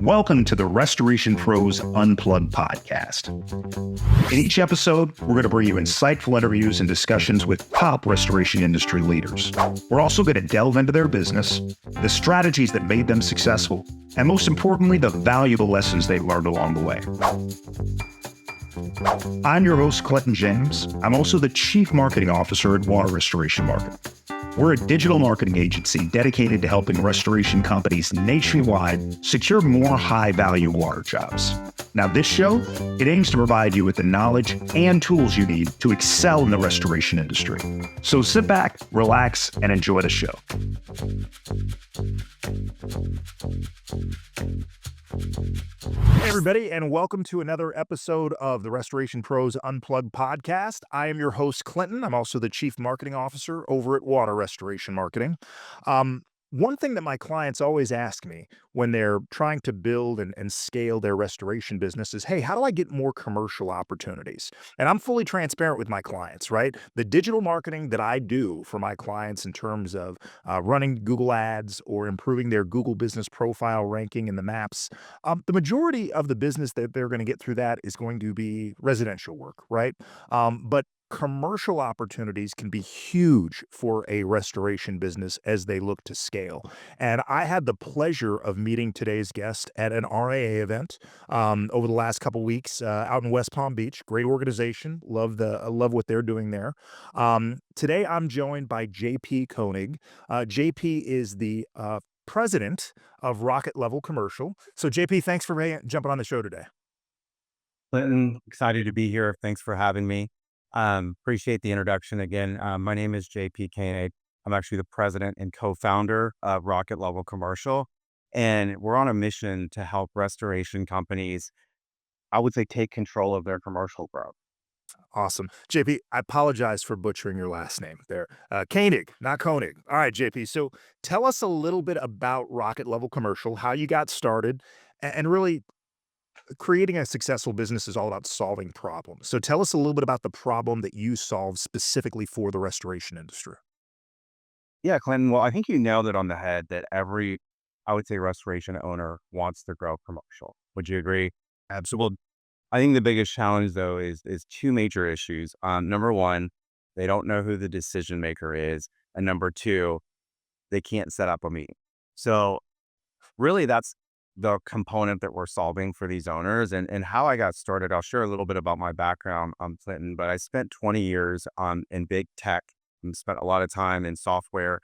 Welcome to the Restoration Pros Unplugged podcast. In each episode, we're going to bring you insightful interviews and discussions with top restoration industry leaders. We're also going to delve into their business, the strategies that made them successful, and most importantly, the valuable lessons they've learned along the way. I'm your host, Clinton James. I'm also the Chief Marketing Officer at Water Restoration Marketing. We're a digital marketing agency dedicated to helping restoration companies nationwide secure more high-value water jobs. Now, this show, it aims to provide you with the knowledge and tools you need to excel in the restoration industry. So sit back, relax, and enjoy the show. Hey, everybody, and welcome to another episode of the Restoration Pros Unplugged podcast. I am your host, Clinton. I'm also the Chief Marketing Officer over at Water Restoration Marketing. One thing that my clients always ask me when they're trying to build and scale their restoration business is, hey, how do I get more commercial opportunities? And I'm fully transparent with my clients, right? The digital marketing that I do for my clients in terms of running Google ads or improving their Google business profile ranking in the maps, the majority of the business that they're going to get through that is going to be residential work, right? But commercial opportunities can be huge for a restoration business as they look to scale. And I had the pleasure of meeting today's guest at an RAA event over the last couple weeks out in West Palm Beach. Great organization. I love what they're doing there. Today, I'm joined by JP Koenig. JP is the president of RocketLevel Commercial. So JP, thanks for jumping on the show today. Clinton, excited to be here. Thanks for having me. Appreciate the introduction again. My name is JP Koenig. I'm actually the president and co-founder of RocketLevel Commercial, and we're on a mission to help restoration companies, I would say, take control of their commercial growth. Awesome. JP, I apologize for butchering your last name there. Koenig, not Koenig. All right, JP. So tell us a little bit about RocketLevel Commercial, how you got started, and really creating a successful business is all about solving problems. So tell us a little bit about the problem that you solve specifically for the restoration industry. Yeah, Clinton. Well, I think you nailed it on the head that every, I would say, restoration owner wants to grow commercial. Would you agree? Absolutely. Well, I think the biggest challenge though is two major issues. Number one, they don't know who the decision maker is, and number two, they can't set up a meeting. So really, that's the component that we're solving for these owners. And how I got started, I'll share a little bit about my background, Clinton, but I spent 20 years in big tech and spent a lot of time in software,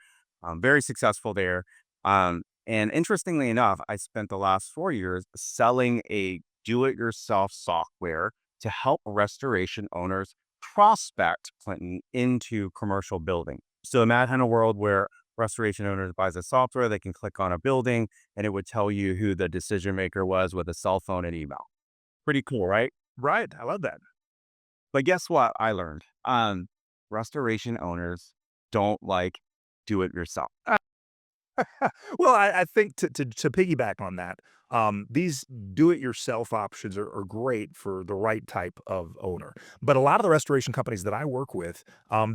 very successful there. And interestingly enough, I spent the last 4 years selling a do-it-yourself software to help restoration owners prospect, Clinton, into commercial building. So imagine a world where restoration owners buys a software, they can click on a building and it would tell you who the decision maker was with a cell phone and email. Pretty cool, right? Right. I love that. But guess what I learned? Restoration owners don't like do it yourself. Well, I think to piggyback on that, these do-it-yourself options are great for the right type of owner. But a lot of the restoration companies that I work with,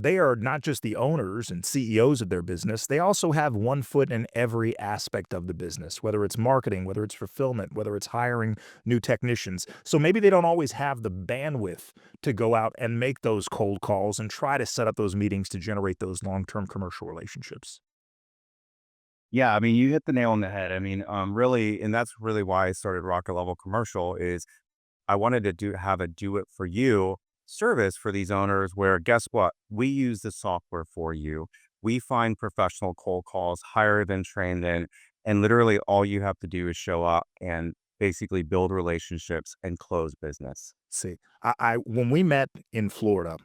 they are not just the owners and CEOs of their business. They also have one foot in every aspect of the business, whether it's marketing, whether it's fulfillment, whether it's hiring new technicians. So maybe they don't always have the bandwidth to go out and make those cold calls and try to set up those meetings to generate those long-term commercial relationships. Yeah, I mean, you hit the nail on the head. I mean, really, and that's really why I started Rocket Level Commercial is I wanted to have a do it for you service for these owners where guess what? We use the software for you. We find professional cold calls, hire them, train them, and literally all you have to do is show up and basically build relationships and close business. See, I when we met in Florida,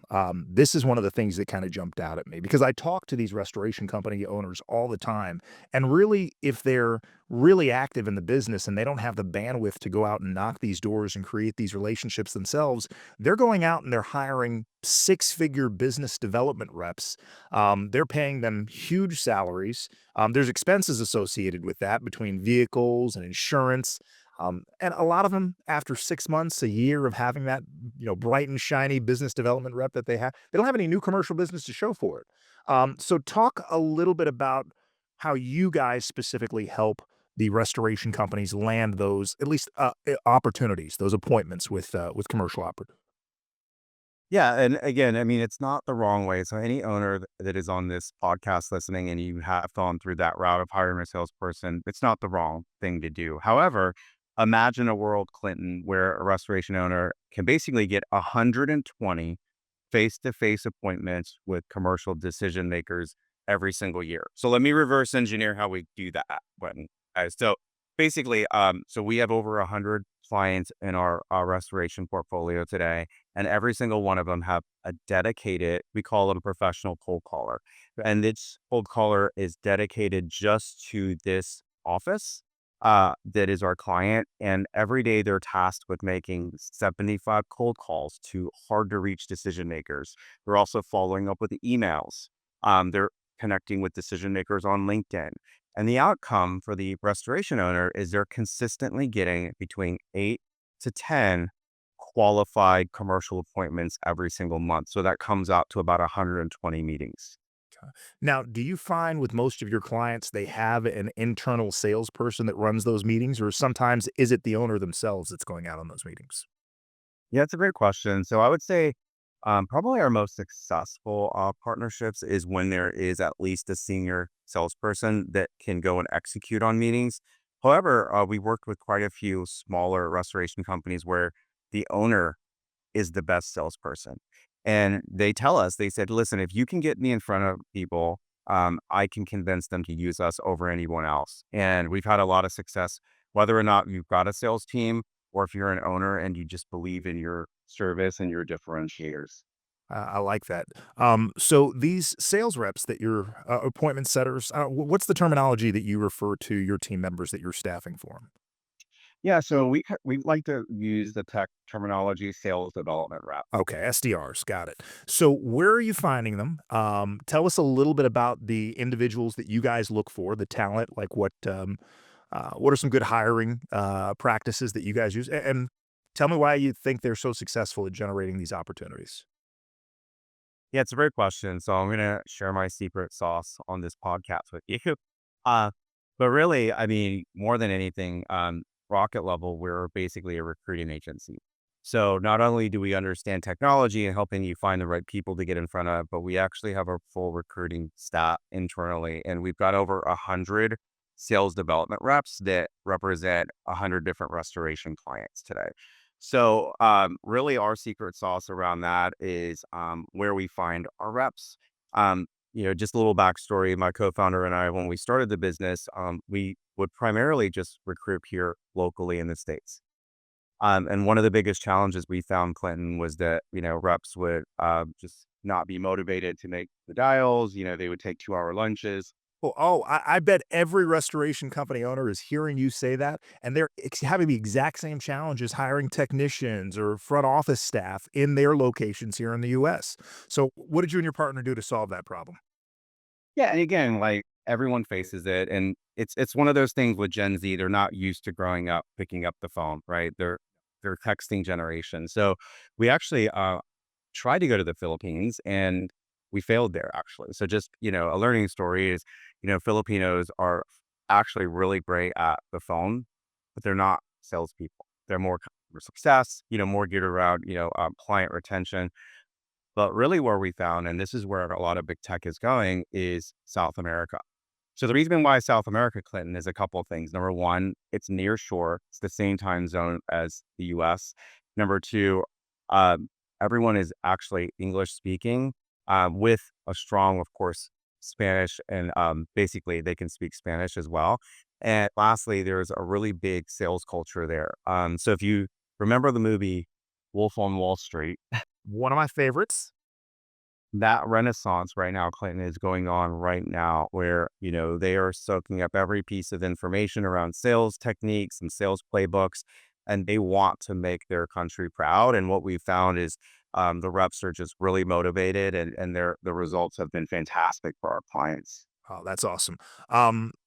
this is one of the things that kind of jumped out at me because I talk to these restoration company owners all the time. And really, if they're really active in the business and they don't have the bandwidth to go out and knock these doors and create these relationships themselves, they're going out and they're hiring six-figure business development reps. They're paying them huge salaries. There's expenses associated with that between vehicles and insurance. And a lot of them, after 6 months, a year of having that, bright and shiny business development rep that they have, they don't have any new commercial business to show for it. So talk a little bit about how you guys specifically help the restoration companies land those at least opportunities, those appointments with commercial operators? Yeah, and again, I mean, it's not the wrong way. So any owner that is on this podcast listening and you have gone through that route of hiring a salesperson, it's not the wrong thing to do. However, imagine a world, Clinton, where a restoration owner can basically get 120 face-to-face appointments with commercial decision makers every single year. So let me reverse engineer how we do that. So basically, so we have over 100 clients in our restoration portfolio today, and every single one of them have a dedicated, we call it a professional cold caller. And this cold caller is dedicated just to this office that is our client. And every day they're tasked with making 75 cold calls to hard to reach decision makers. They're also following up with emails. They're connecting with decision makers on LinkedIn. And the outcome for the restoration owner is they're consistently getting between 8 to 10 qualified commercial appointments every single month. So that comes out to about 120 meetings. Now, do you find with most of your clients they have an internal salesperson that runs those meetings, or sometimes is it the owner themselves that's going out on those meetings? Yeah, it's a great question. So I would say probably our most successful partnerships is when there is at least a senior salesperson that can go and execute on meetings. However, we worked with quite a few smaller restoration companies where the owner is the best salesperson. And they tell us, they said, listen, if you can get me in front of people, I can convince them to use us over anyone else. And we've had a lot of success, whether or not you've got a sales team or if you're an owner and you just believe in your service and your differentiators. I like that. So these sales reps that you're appointment setters, what's the terminology that you refer to your team members that you're staffing for 'em? Yeah, so we like to use the tech terminology sales development rep. Okay, SDRs, got it. So where are you finding them? Tell us a little bit about the individuals that you guys look for, the talent, like what are some good hiring practices that you guys use? And tell me why you think they're so successful at generating these opportunities. Yeah, it's a great question. So I'm gonna share my secret sauce on this podcast with you. Uh, but really, I mean, more than anything, Rocket Level, we're basically a recruiting agency. So not only do we understand technology and helping you find the right people to get in front of, but we actually have a full recruiting staff internally, and we've got over 100 sales development reps that represent 100 different restoration clients today. So, really, our secret sauce around that is where we find our reps. Just a little backstory. My co-founder and I, when we started the business, we would primarily just recruit here locally in the States. And one of the biggest challenges we found, Clinton, was that, reps would just not be motivated to make the dials. They would take 2-hour lunches. I bet every restoration company owner is hearing you say that, and they're having the exact same challenges hiring technicians or front office staff in their locations here in the US. So, what did you and your partner do to solve that problem? Yeah, and again, like everyone faces it, and it's one of those things with Gen Z. They're not used to growing up picking up the phone, right? They're texting generation. So we actually tried to go to the Philippines, and we failed there actually. So just a learning story is Filipinos are actually really great at the phone, but they're not salespeople. They're more customer success, more geared around client retention. But really where we found, and this is where a lot of big tech is going, is South America. So the reason why South America, Clinton, is a couple of things. Number one, it's near shore. It's the same time zone as the US. Number two, um, everyone is actually English speaking with a strong, of course, Spanish. And basically they can speak Spanish as well. And lastly, there's a really big sales culture there. So if you remember the movie Wolf on Wall Street, One of my favorites. that renaissance right now, Clinton, is going on right now where, they are soaking up every piece of information around sales techniques and sales playbooks, and they want to make their country proud. And what we found is the reps are just really motivated and the results have been fantastic for our clients. Oh, that's awesome.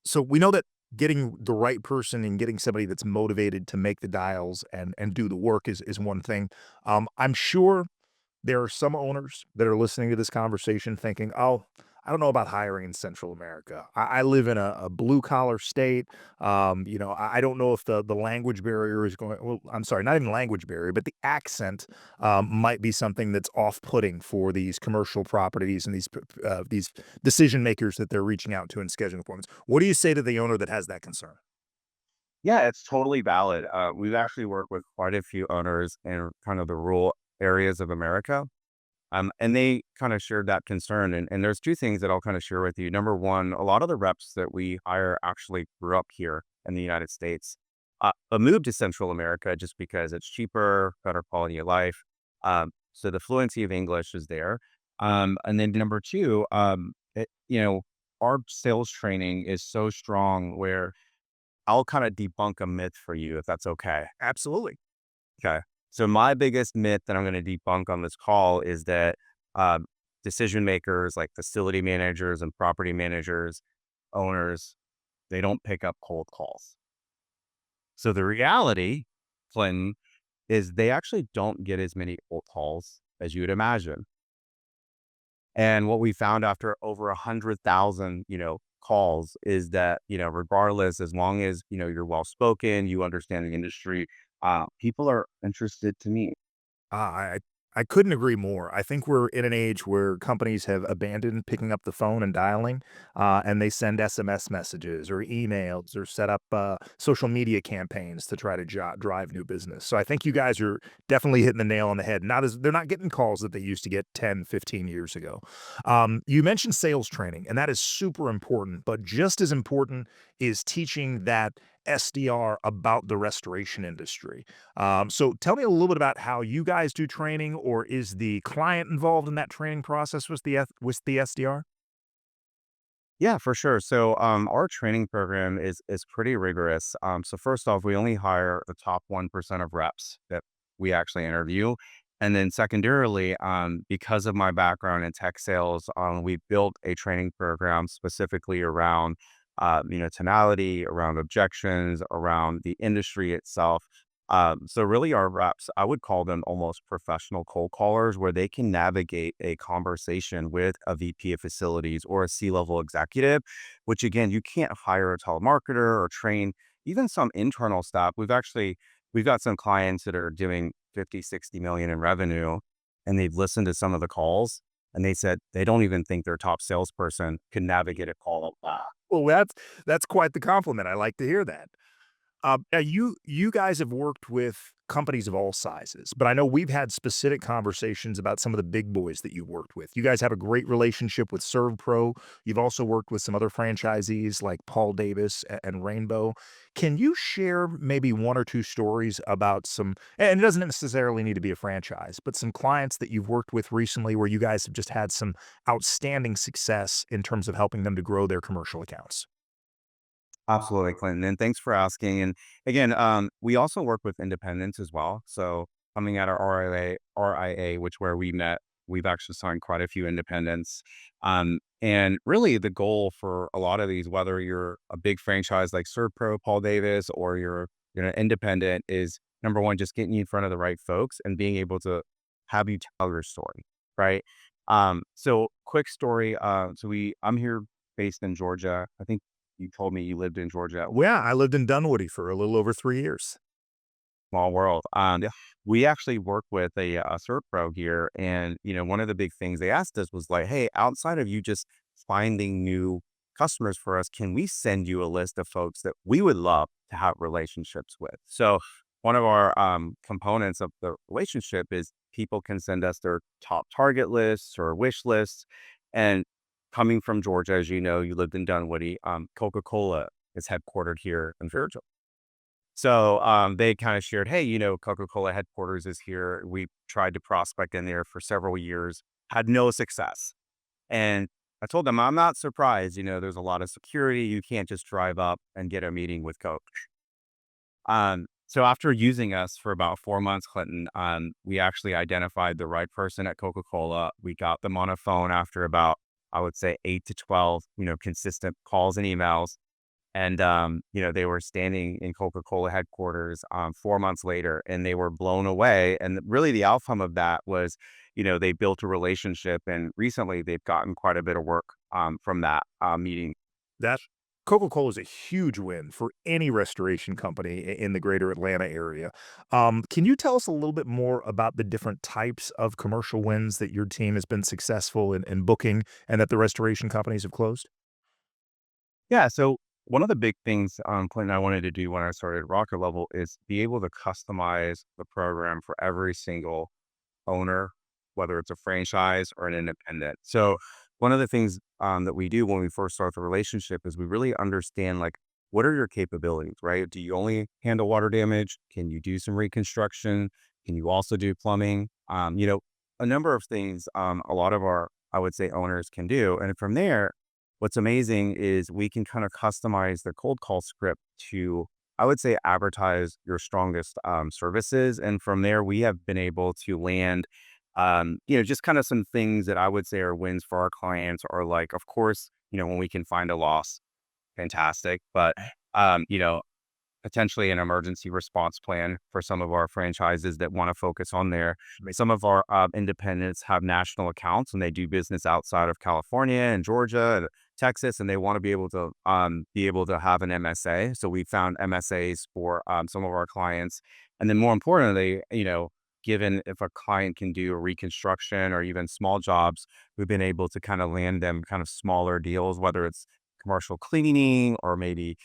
So we know that getting the right person and getting somebody that's motivated to make the dials and do the work is one thing. I'm sure there are some owners that are listening to this conversation thinking, "Oh, I don't know about hiring in Central America. I live in a blue collar state. I don't know if the language barrier is going. Well, I'm sorry, not even language barrier, but the accent might be something that's off putting for these commercial properties and these decision makers that they're reaching out to and scheduling appointments. What do you say to the owner that has that concern? Yeah, it's totally valid. We've actually worked with quite a few owners in kind of the rural areas of America. And they kind of shared that concern. And there's two things that I'll kind of share with you. Number one, a lot of the reps that we hire actually grew up here in the United States, but moved to Central America just because it's cheaper, better quality of life. So the fluency of English is there. And then number two, our sales training is so strong where I'll kind of debunk a myth for you if that's okay. Absolutely. Okay. So my biggest myth that I'm going to debunk on this call is that um, decision makers like facility managers and property managers, owners, they don't pick up cold calls. So the reality, Clinton, is they actually don't get as many cold calls as you would imagine. And what we found after over 100,000, calls is that, regardless, as long as, you're well spoken, you understand the industry, people are interested to meet. Ah, I couldn't agree more. I think we're in an age where companies have abandoned picking up the phone and dialing, and they send SMS messages or emails or set up social media campaigns to try to drive new business. So I think you guys are definitely hitting the nail on the head. Not as they're not getting calls that they used to get 10, 15 years ago. You mentioned sales training, and that is super important, but just as important is teaching that SDR about the restoration industry. So tell me a little bit about how you guys do training, or is the client involved in that training process with the SDR? Yeah, for sure. So, our training program is pretty rigorous. So first off, we only hire the top 1% of reps that we actually interview. And then secondarily, because of my background in tech sales, we built a training program specifically around, tonality, around objections, around the industry itself. So really our reps, I would call them almost professional cold callers where they can navigate a conversation with a VP of facilities or a C-level executive, which again, you can't hire a telemarketer or train even some internal staff. We've got some clients that are doing 50, 60 million in revenue and they've listened to some of the calls and they said they don't even think their top salesperson can navigate a call like that. Well, that's quite the compliment. I like to hear that. Now you guys have worked with companies of all sizes, but I know we've had specific conversations about some of the big boys that you worked with. You guys have a great relationship with ServPro. You've also worked with some other franchisees like Paul Davis and Rainbow. Can you share maybe one or two stories about some, and it doesn't necessarily need to be a franchise, but some clients that you've worked with recently where you guys have just had some outstanding success in terms of helping them to grow their commercial accounts? Absolutely, Clinton. And thanks for asking. And again, we also work with independents as well. So coming out of RIA, which where we met, we've actually signed quite a few independents. And really the goal for a lot of these, whether you're a big franchise like ServPro, Paul Davis, or you're an independent is number one, just getting you in front of the right folks and being able to have you tell your story. Right. So quick story. I'm here based in Georgia. I think you told me you lived in Georgia. Well, yeah, I lived in Dunwoody for a little over 3 years. Small world. Yeah. We actually work with a CERT pro here, and one of the big things they asked us was like, "Hey, outside of you just finding new customers for us, can we send you a list of folks that we would love to have relationships with?" So one of our components of the relationship is people can send us their top target lists or wish lists, and coming from Georgia, as you know, you lived in Dunwoody. Coca-Cola is headquartered here in Georgia. So, they kind of shared, "Hey, Coca-Cola headquarters is here. We tried to prospect in there for several years, had no success." And I told them, "I'm not surprised. There's a lot of security. You can't just drive up and get a meeting with Coke." So after using us for about 4 months, Clinton, we actually identified the right person at Coca-Cola. We got them on a phone after about, I would say, 8 to 12, consistent calls and emails. And, they were standing in Coca-Cola headquarters 4 months later and they were blown away. And really the outcome of that was, they built a relationship and recently they've gotten quite a bit of work from that meeting. That Coca-Cola is a huge win for any restoration company in the greater Atlanta area. Can you tell us a little bit more about the different types of commercial wins that your team has been successful in booking and that the restoration companies have closed? Yeah. So one of the big things, Clinton, I wanted to do when I started Rocket Level is be able to customize the program for every single owner, whether it's a franchise or an independent. So one of the things that we do when we first start the relationship is we really understand like what are your capabilities, right? Do you only handle water damage? Can you do some reconstruction? Can you also do plumbing? A number of things a lot of our, I would say, owners can do. And from there, what's amazing is we can kind of customize the cold call script to, I would say, advertise your strongest services. And from there, we have been able to land, just kind of some things that I would say are wins for our clients are like, of course, when we can find a loss, fantastic. But, um, you know, potentially an emergency response plan for some of our franchises that want to focus on there. Some of our independents have national accounts and they do business outside of California and Georgia and Texas, and they want to be able to have an MSA. So we found MSAs for some of our clients, and then more importantly, given if a client can do a reconstruction or even small jobs, we've been able to kind of land them kind of smaller deals, whether it's commercial cleaning or maybe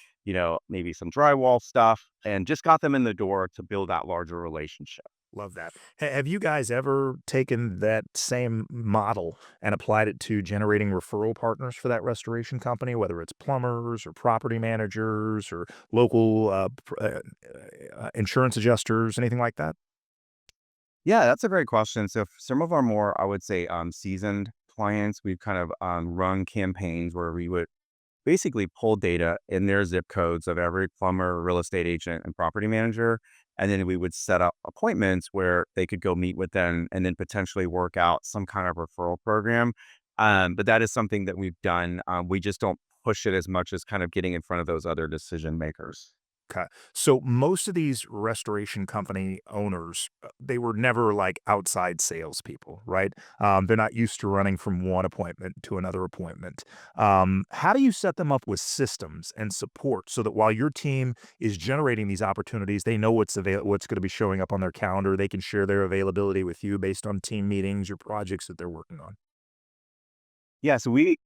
some drywall stuff, and just got them in the door to build that larger relationship. Love that. Have you guys ever taken that same model and applied it to generating referral partners for that restoration company, whether it's plumbers or property managers or local insurance adjusters, anything like that? Yeah, that's a great question. So for some of our more, I would say, seasoned clients, we've kind of run campaigns where we would basically pull data in their zip codes of every plumber, real estate agent, and property manager. And then we would set up appointments where they could go meet with them and then potentially work out some kind of referral program. But that is something that we've done. We just don't push it as much as kind of getting in front of those other decision makers. Okay. So most of these restoration company owners, they were never like outside salespeople, right? They're not used to running from one appointment to another appointment. How do you set them up with systems and support so that while your team is generating these opportunities, they know what's going to be showing up on their calendar. They can share their availability with you based on team meetings or projects that they're working on. Yeah, so we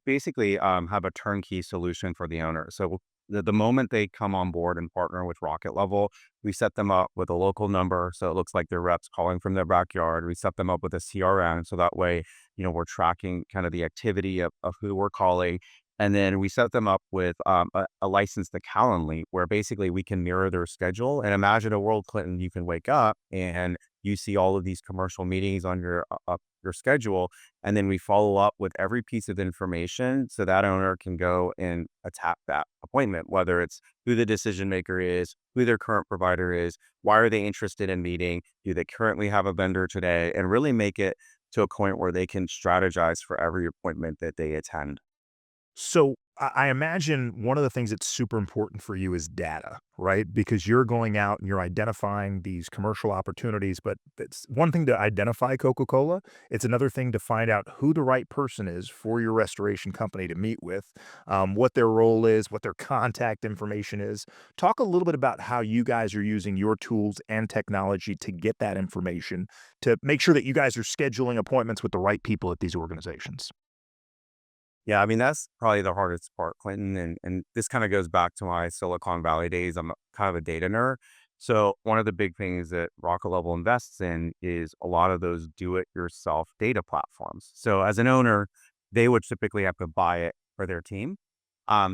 basically have a turnkey solution for the owner. So the moment they come on board and partner with Rocket Level, we set them up with a local number. So it looks like their reps calling from their backyard. We set them up with a CRM. So that way, we're tracking kind of the activity of who we're calling. And then we set them up with a license to Calendly, where basically we can mirror their schedule. And imagine a world, Clinton, you can wake up and you see all of these commercial meetings on your schedule, and then we follow up with every piece of information so that owner can go and attack that appointment, whether it's who the decision maker is, who their current provider is, why are they interested in meeting, do they currently have a vendor today, and really make it to a point where they can strategize for every appointment that they attend. So I imagine one of the things that's super important for you is data, right? Because you're going out and you're identifying these commercial opportunities, but it's one thing to identify Coca-Cola. It's another thing to find out who the right person is for your restoration company to meet with, what their role is, what their contact information is. Talk a little bit about how you guys are using your tools and technology to get that information to make sure that you guys are scheduling appointments with the right people at these organizations. Yeah, I mean, that's probably the hardest part, Clinton. And this kind of goes back to my Silicon Valley days. I'm kind of a data nerd. So one of the big things that Rocket Level invests in is a lot of those do-it-yourself data platforms. So as an owner, they would typically have to buy it for their team.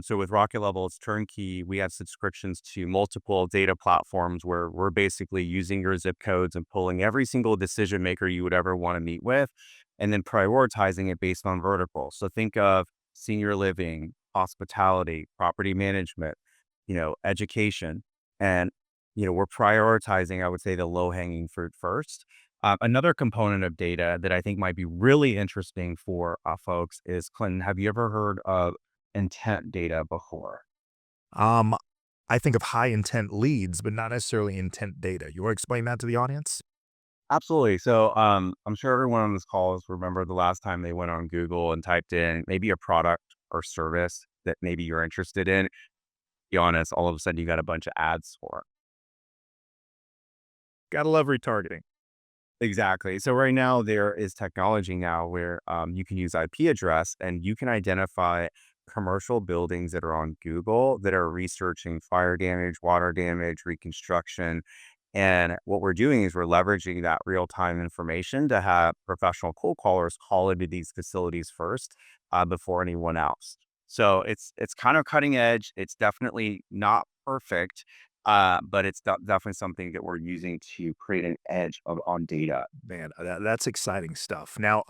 So with Rocket Level, it's turnkey. We have subscriptions to multiple data platforms where we're basically using your zip codes and pulling every single decision maker you would ever want to meet with, and then prioritizing it based on verticals. So think of senior living, hospitality, property management, education, and we're prioritizing, I would say, the low hanging fruit first. Another component of data that I think might be really interesting for folks is, Clinton, have you ever heard of intent data before? Um, I think of high intent leads, but not necessarily intent data. You want to explain that to the audience? Absolutely. So, I'm sure everyone on this call is remember the last time they went on Google and typed in maybe a product or service that maybe you're interested in. Be honest, all of a sudden you got a bunch of ads for Gotta love retargeting. it. Exactly. So right now there is technology now where you can use IP address and you can identify commercial buildings that are on Google that are researching fire damage, water damage, reconstruction. And what we're doing is we're leveraging that real-time information to have professional cold callers call into these facilities first before anyone else. So it's kind of cutting edge. It's definitely not perfect, but it's definitely something that we're using to create an edge on data. Man, that's exciting stuff. Now,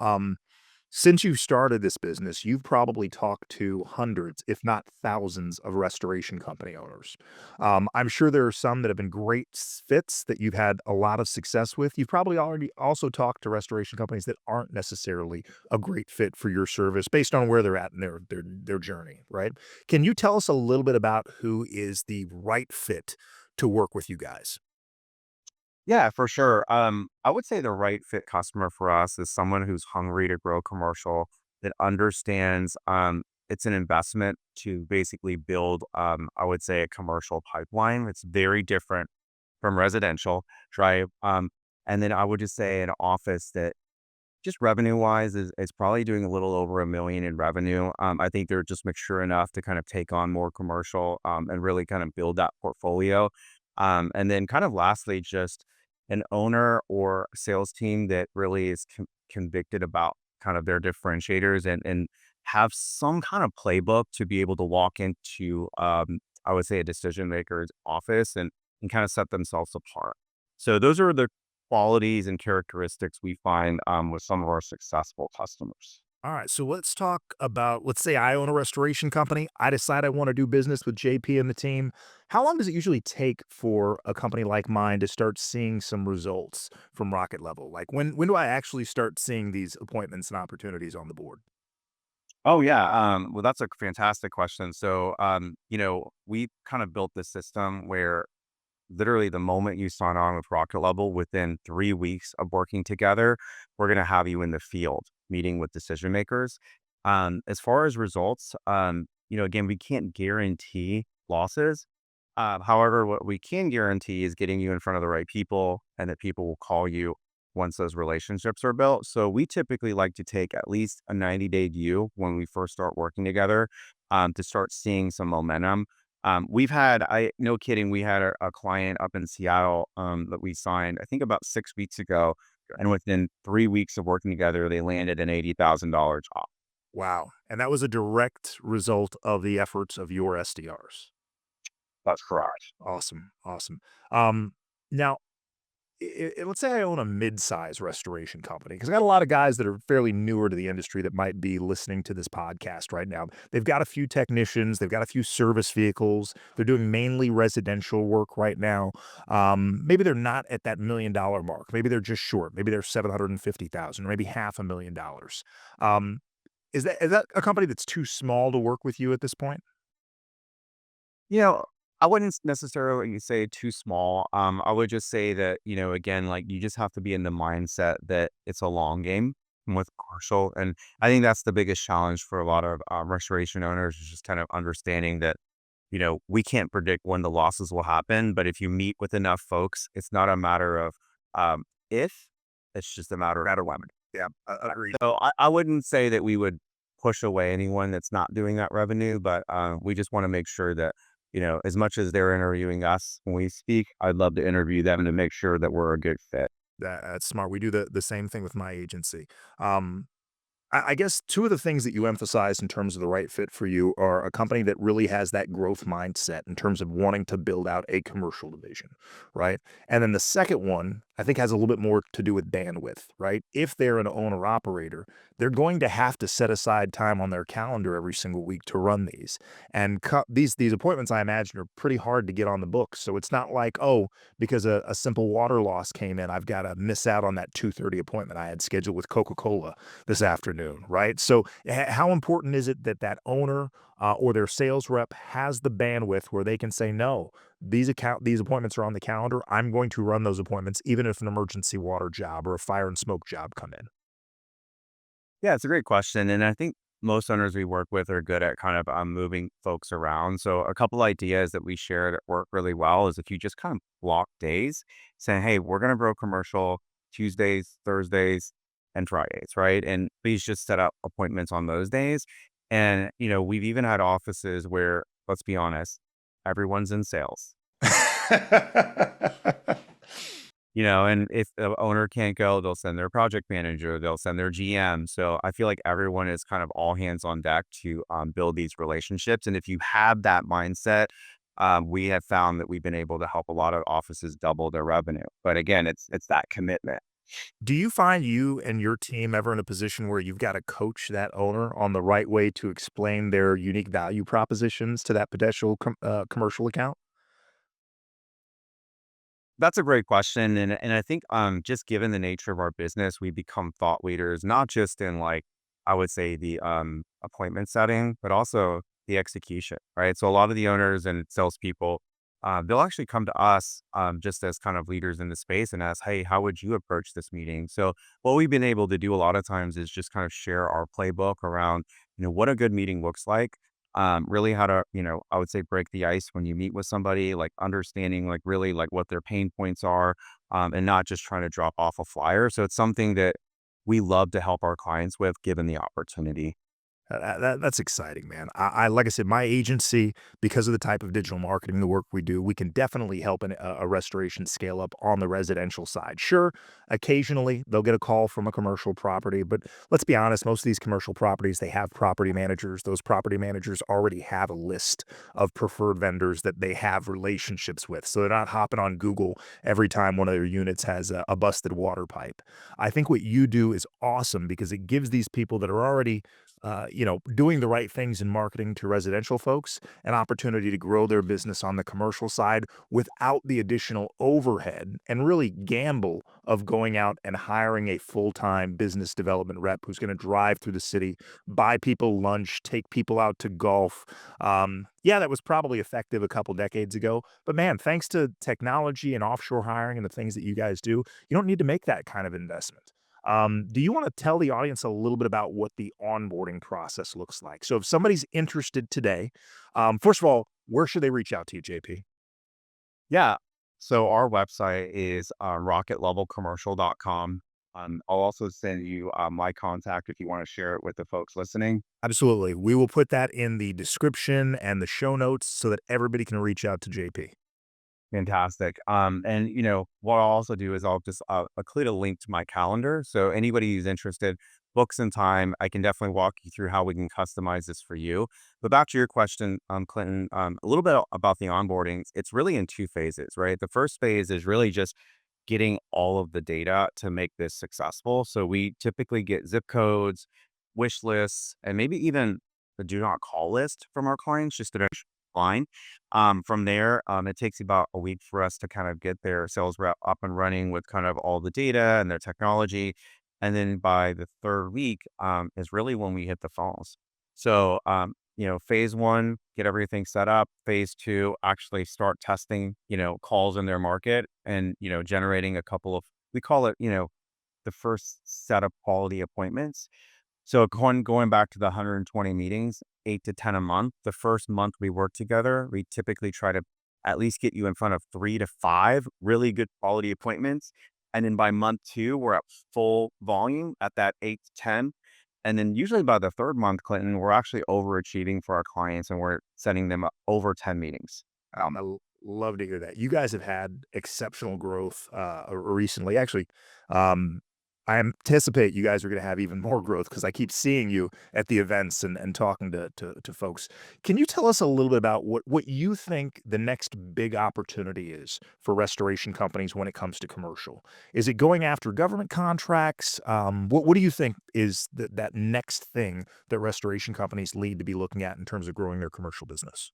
since you started this business, you've probably talked to hundreds, if not thousands, of restoration company owners. I'm sure there are some that have been great fits that you've had a lot of success with. You've probably already also talked to restoration companies that aren't necessarily a great fit for your service based on where they're at in their journey, right? Can you tell us a little bit about who is the right fit to work with you guys? Yeah, for sure. I would say the right fit customer for us is someone who's hungry to grow commercial, that understands it's an investment to basically build, I would say, a commercial pipeline. It's very different from residential, right? And then I would just say an office that just revenue wise is probably doing a little over 1 million in revenue. I think they're just mature enough to kind of take on more commercial and really kind of build that portfolio. And then kind of lastly, just an owner or sales team that really is convicted about kind of their differentiators and have some kind of playbook to be able to walk into, I would say, a decision maker's office and kind of set themselves apart. So those are the qualities and characteristics we find with some of our successful customers. All right, so let's talk about, let's say I own a restoration company. I decide I want to do business with JP and the team. How long does it usually take for a company like mine to start seeing some results from Rocket Level? Like when do I actually start seeing these appointments and opportunities on the board? Oh yeah, well that's a fantastic question. So we kind of built this system where literally the moment you sign on with Rocket Level, within 3 weeks of working together, we're going to have you in the field meeting with decision makers. As far as results, again, we can't guarantee losses. However, what we can guarantee is getting you in front of the right people and that people will call you once those relationships are built. So we typically like to take at least a 90-day view when we first start working together to start seeing some momentum. No kidding, we had a client up in Seattle that we signed, I think about 6 weeks ago. And within 3 weeks of working together, they landed an $80,000 job. Wow. And that was a direct result of the efforts of your SDRs. That's correct. Awesome. Awesome. Now, let's say I own a mid-size restoration company because I got a lot of guys that are fairly newer to the industry that might be listening to this podcast right now. They've got a few technicians, they've got a few service vehicles. They're doing mainly residential work right now. Maybe they're not at that $1 million mark. Maybe they're just short. Maybe they're 750,000, or maybe $500,000. Um, is that a company that's too small to work with you at this point? You know, I wouldn't necessarily say too small. I would just say that, again, like you just have to be in the mindset that it's a long game with commercial. And I think that's the biggest challenge for a lot of restoration owners is just kind of understanding that, we can't predict when the losses will happen. But if you meet with enough folks, it's not a matter of if, it's just a matter of when. Yeah, agreed. So I wouldn't say that we would push away anyone that's not doing that revenue, but we just want to make sure that, as much as they're interviewing us when we speak, I'd love to interview them to make sure that we're a good fit. That's smart. We do the same thing with my agency. I guess two of the things that you emphasize in terms of the right fit for you are a company that really has that growth mindset in terms of wanting to build out a commercial division, right? And then the second one, I think, has a little bit more to do with bandwidth, right? If they're an owner operator, they're going to have to set aside time on their calendar every single week to run these. And these appointments, I imagine, are pretty hard to get on the books. So it's not like, oh, because a simple water loss came in, I've got to miss out on that 2:30 appointment I had scheduled with Coca-Cola this afternoon, right? So how important is it that that owner or their sales rep has the bandwidth where they can say, no, these appointments are on the calendar. I'm going to run those appointments, even if an emergency water job or a fire and smoke job come in. Yeah, it's a great question. And I think most owners we work with are good at kind of moving folks around. So a couple ideas that we share that work really well is if you just kind of block days, saying, hey, we're going to grow commercial Tuesdays, Thursdays, and Fridays, right? And please just set up appointments on those days. And, we've even had offices where, let's be honest, everyone's in sales. And if the owner can't go, they'll send their project manager, they'll send their GM. So I feel like everyone is kind of all hands on deck to build these relationships. And if you have that mindset, we have found that we've been able to help a lot of offices double their revenue. But again, it's that commitment. Do you find you and your team ever in a position where you've got to coach that owner on the right way to explain their unique value propositions to that potential commercial account? That's a great question, and I think, just given the nature of our business, we become thought leaders, not just in, like, I would say the, appointment setting, but also the execution, right? So a lot of the owners and salespeople, they'll actually come to us, just as kind of leaders in the space and ask, "Hey, how would you approach this meeting?" So what we've been able to do a lot of times is just kind of share our playbook around, what a good meeting looks like, really how to, I would say break the ice when you meet with somebody, like understanding like really like what their pain points are, and not just trying to drop off a flyer. So it's something that we love to help our clients with given the opportunity. That's exciting, man. I like I said, my agency, because of the type of digital marketing, the work we do, we can definitely help a restoration scale up on the residential side. Sure, occasionally they'll get a call from a commercial property, but let's be honest, most of these commercial properties, they have property managers. Those property managers already have a list of preferred vendors that they have relationships with. So they're not hopping on Google every time one of their units has a busted water pipe. I think what you do is awesome because it gives these people that are already doing the right things in marketing to residential folks, an opportunity to grow their business on the commercial side without the additional overhead and really gamble of going out and hiring a full-time business development rep who's going to drive through the city, buy people lunch, take people out to golf. Yeah, that was probably effective a couple decades ago, but man, thanks to technology and offshore hiring and the things that you guys do, you don't need to make that kind of investment. Do you want to tell the audience a little bit about what the onboarding process looks like? So if somebody's interested today, first of all, where should they reach out to you, JP? Yeah. So our website is rocketlevelcommercial.com. I'll also send you my contact if you want to share it with the folks listening. Absolutely. We will put that in the description and the show notes so that everybody can reach out to JP. Fantastic. And what I'll also do is I'll just include a link to my calendar. So anybody who's interested, books and time, I can definitely walk you through how we can customize this for you. But back to your question, Clinton, a little bit about the onboarding. It's really in two phases, right? The first phase is really just getting all of the data to make this successful. So we typically get zip codes, wish lists, and maybe even the do not call list from our clients just to line. From there, it takes about a week for us to kind of get their sales rep up and running with kind of all the data and their technology. And then by the third week, is really when we hit the phones. So, phase one, get everything set up. Phase two, actually start testing, calls in their market and, generating a couple of, we call it, the first set of quality appointments. So going back to the 120 meetings, 8 to 10 a month, the first month we work together, we typically try to at least get you in front of 3 to 5 really good quality appointments. And then by month 2, we're at full volume at that 8 to 10. And then usually by the third month, Clinton, we're actually overachieving for our clients and we're setting them up over 10 meetings. Love to hear that. You guys have had exceptional growth recently. Actually, um, I anticipate you guys are going to have even more growth because I keep seeing you at the events and talking to folks. Can you tell us a little bit about what you think the next big opportunity is for restoration companies when it comes to commercial? Is it going after government contracts? What do you think is that next thing that restoration companies need to be looking at in terms of growing their commercial business?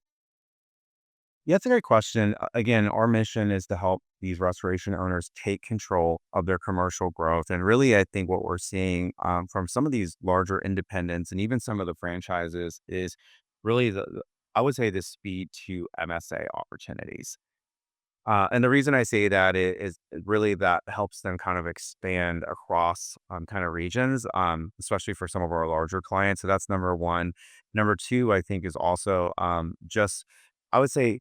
Yeah, it's a great question. Again, our mission is to help these restoration owners take control of their commercial growth. And really, I think what we're seeing from some of these larger independents and even some of the franchises is really I would say the speed to MSA opportunities. And the reason I say that is really that helps them kind of expand across kind of regions, especially for some of our larger clients. So that's number one. Number two, I think, is also just, I would say,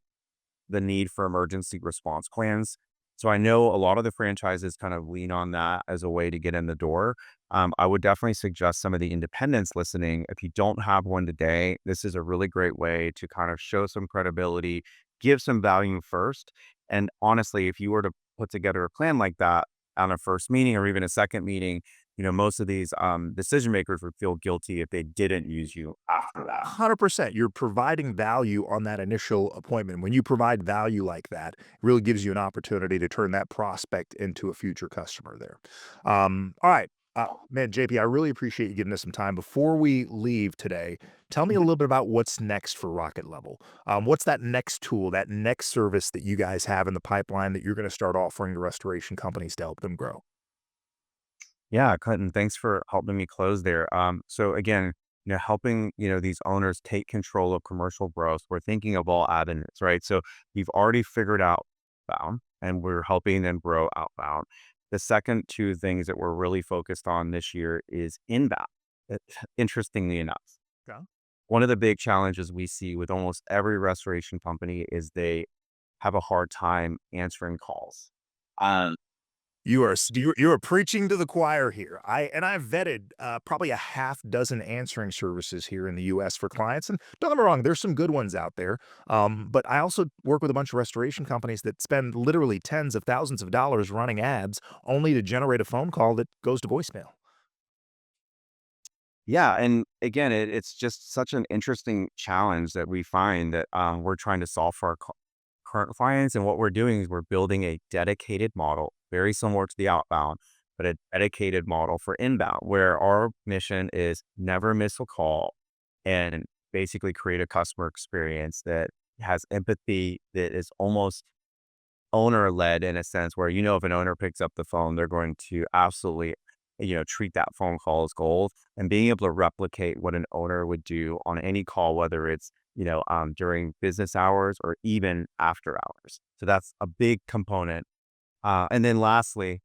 the need for emergency response plans. So I know a lot of the franchises kind of lean on that as a way to get in the door. I would definitely suggest some of the independents listening. If you don't have one today, this is a really great way to kind of show some credibility, give some value first. And honestly, if you were to put together a plan like that on a first meeting or even a second meeting, most of these decision makers would feel guilty if they didn't use you after that. 100%. You're providing value on that initial appointment. When you provide value like that, it really gives you an opportunity to turn that prospect into a future customer there. All right. Man, JP, I really appreciate you giving us some time. Before we leave today, tell me a little bit about what's next for Rocket Level. What's that next tool, that next service that you guys have in the pipeline that you're going to start offering to restoration companies to help them grow? Yeah, Clinton, thanks for helping me close there. So again, helping, these owners take control of commercial growth. We're thinking of all avenues, right? So we've already figured out outbound and we're helping them grow outbound. The second two things that we're really focused on this year is inbound. Uh, Interestingly enough, Okay. one of the big challenges we see with almost every restoration company is they have a hard time answering calls. Um, You're preaching to the choir here. I've vetted probably a half dozen answering services here in the U.S. for clients, and don't get me wrong, there's some good ones out there. But I also work with a bunch of restoration companies that spend literally tens of thousands of dollars running ads only to generate a phone call that goes to voicemail. Yeah, and again, it's just such an interesting challenge that we find that we're trying to solve for our current clients. And what we're doing is we're building a dedicated model, very similar to the outbound, but a dedicated model for inbound, where our mission is never miss a call and basically create a customer experience that has empathy, that is almost owner led in a sense where, if an owner picks up the phone, they're going to absolutely, treat that phone call as gold and being able to replicate what an owner would do on any call, whether it's, during business hours or even after hours. So that's a big component. And then lastly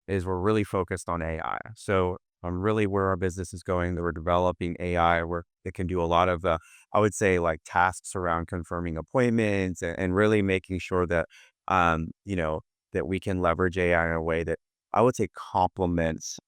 is we're really focused on AI. So really where our business is going, that we're developing AI where it can do a lot of the, I would say like tasks around confirming appointments and really making sure that, that we can leverage AI in a way that I would say complements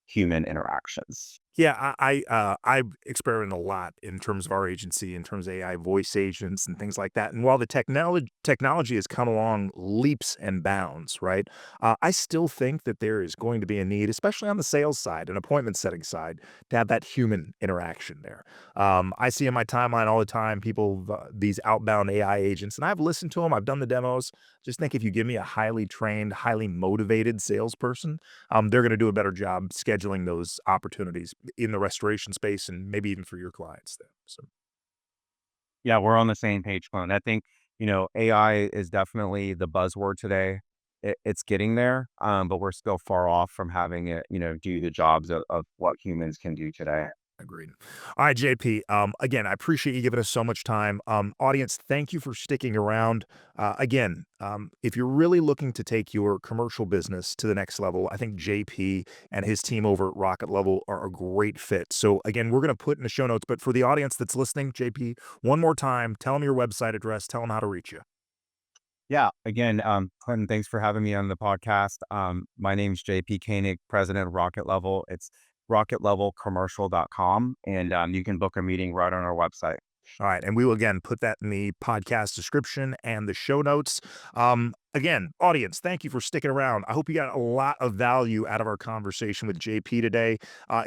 human interactions. Yeah, I experiment a lot in terms of our agency, in terms of AI voice agents and things like that. And while the technology has come along leaps and bounds, right? I still think that there is going to be a need, especially on the sales side and appointment setting side, to have that human interaction there. I see in my timeline all the time people these outbound AI agents, and I've listened to them. I've done the demos. Just think if you give me a highly trained, highly motivated salesperson, they're going to do a better job scheduling those opportunities in the restoration space and maybe even for your clients there. So Yeah, we're on the same page, Clone. I think, AI is definitely the buzzword today. It's getting there, but we're still far off from having it, do the jobs of what humans can do today. agreed. All right, JP. Again, I appreciate you giving us so much time. Audience, thank you for sticking around. Again, if you're really looking to take your commercial business to the next level, I think JP and his team over at Rocket Level are a great fit. So again, we're going to put in the show notes, but for the audience that's listening, JP, one more time, tell them your website address, tell them how to reach you. Yeah. Again, Clinton, thanks for having me on the podcast. My name's JP Koenig, president of Rocket Level. It's rocketlevelcommercial.com, and you can book a meeting right on our website. All right. And we will again put that in the podcast description and the show notes. Again, audience, thank you for sticking around. I hope you got a lot of value out of our conversation with JP today.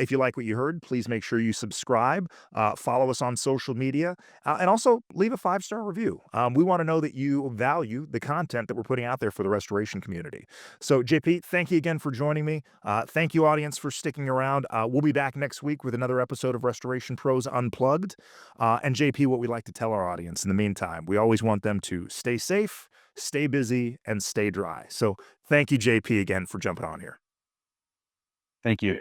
If you like what you heard, please make sure you subscribe, follow us on social media, and also leave a 5-star review. We want to know that you value the content that we're putting out there for the restoration community. So, JP, thank you again for joining me. Thank you, audience, for sticking around. We'll be back next week with another episode of Restoration Pros Unplugged. And JP, what we like to tell our audience in the meantime, we always want them to stay safe, stay busy, and stay dry. So thank you, JP, again for jumping on here. Thank you.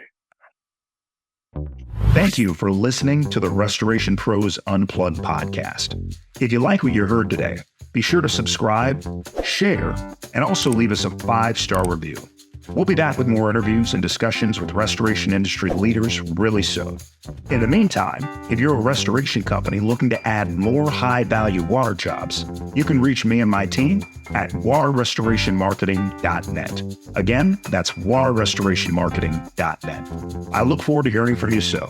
Thank you for listening to the Restoration Pros Unplugged podcast. If you like what you heard today, be sure to subscribe, share, and also leave us a 5-star review. We'll be back with more interviews and discussions with restoration industry leaders really soon. In the meantime, if you're a restoration company looking to add more high-value water jobs, you can reach me and my team at waterrestorationmarketing.net. Again, that's waterrestorationmarketing.net. I look forward to hearing from you soon.